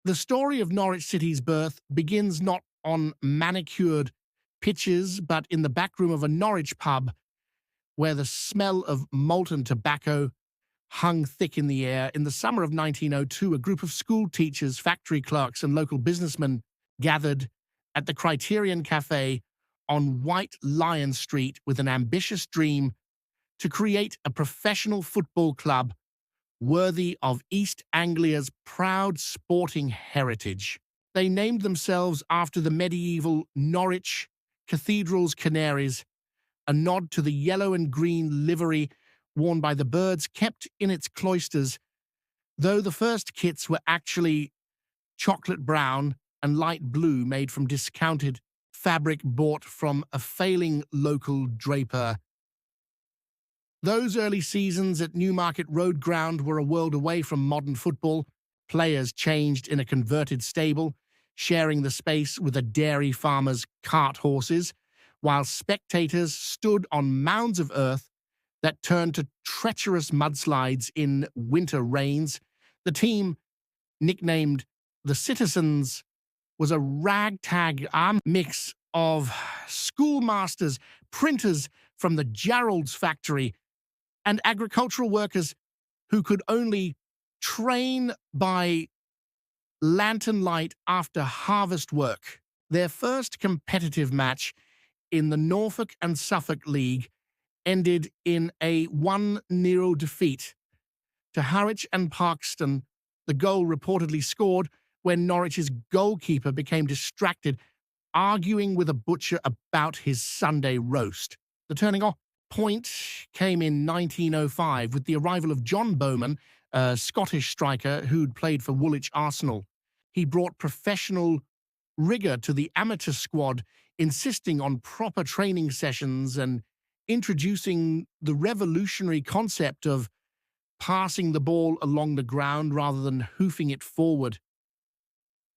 The story of Norwich City's birth begins not on manicured pitches, but in the back room of a Norwich pub where the smell of molten tobacco hung thick in the air. In the summer of 1902, a group of school teachers, factory clerks, and local businessmen gathered at the Criterion Cafe on White Lion Street with an ambitious dream to create a professional football club worthy of East Anglia's proud sporting heritage. They named themselves after the medieval Norwich Cathedral's canaries, a nod to the yellow and green livery worn by the birds kept in its cloisters, though the first kits were actually chocolate brown and light blue made from discounted fabric bought from a failing local draper. Those early seasons at Newmarket Road Ground were a world away from modern football. Players changed in a converted stable, sharing the space with a dairy farmer's cart horses, while spectators stood on mounds of earth that turned to treacherous mudslides in winter rains. The team, nicknamed the Citizens, was a ragtag mix of schoolmasters, printers from the Gerald's factory, and agricultural workers who could only train by lantern light after harvest work. Their first competitive match in the Norfolk and Suffolk League ended in a 1-0 defeat to Harwich and Parkston. The goal reportedly scored when Norwich's goalkeeper became distracted, arguing with a butcher about his Sunday roast. The turning point came in 1905 with the arrival of John Bowman, a Scottish striker who'd played for Woolwich Arsenal. He brought professional rigor to the amateur squad, insisting on proper training sessions and introducing the revolutionary concept of passing the ball along the ground rather than hoofing it forward.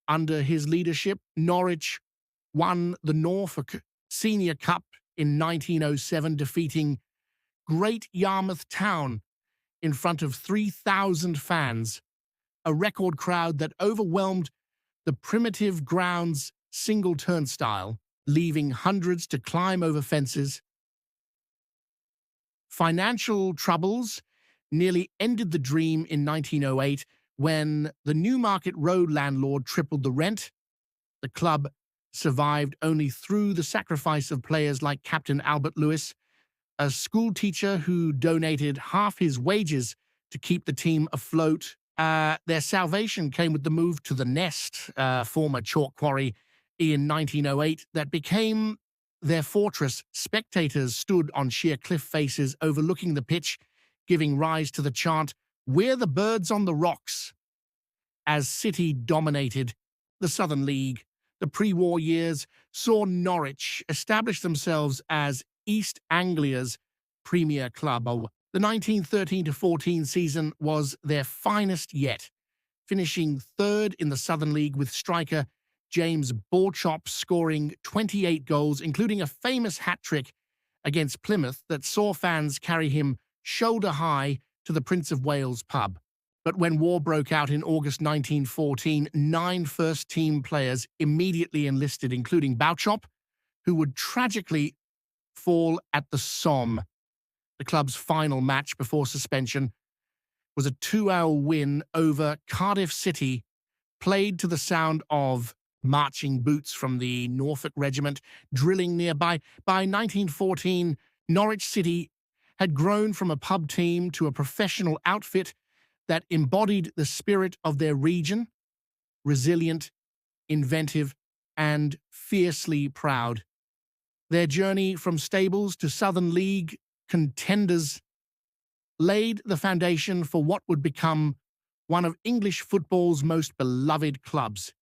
Under his leadership, Norwich won the Norfolk Senior Cup in 1907, defeating Great Yarmouth Town in front of 3,000 fans, a record crowd that overwhelmed the primitive ground's single turnstile, leaving hundreds to climb over fences. Financial troubles nearly ended the dream in 1908 when the Newmarket Road landlord tripled the rent. The club survived only through the sacrifice of players like Captain Albert Lewis, a school teacher who donated half his wages to keep the team afloat. Their salvation came with the move to the Nest, former chalk quarry, in 1908 that became their fortress. Spectators stood on sheer cliff faces overlooking the pitch, giving rise to the chant, "We're the birds on the rocks." As City dominated the Southern League, the pre-war years saw Norwich establish themselves as East Anglia's premier club. The 1913-14 season was their finest yet, finishing third in the Southern League with striker James Ballchop scoring 28 goals, including a famous hat-trick against Plymouth that saw fans carry him shoulder high to the Prince of Wales pub. But when war broke out in August 1914, 9 first-team players immediately enlisted, including Ballchop, who would tragically fall at the Somme. The club's final match before suspension was a 2-hour win over Cardiff City, played to the sound of marching boots from the Norfolk Regiment drilling nearby. By 1914, Norwich City had grown from a pub team to a professional outfit that embodied the spirit of their region: resilient, inventive, and fiercely proud. Their journey from stables to Southern League contenders laid the foundation for what would become one of English football's most beloved clubs.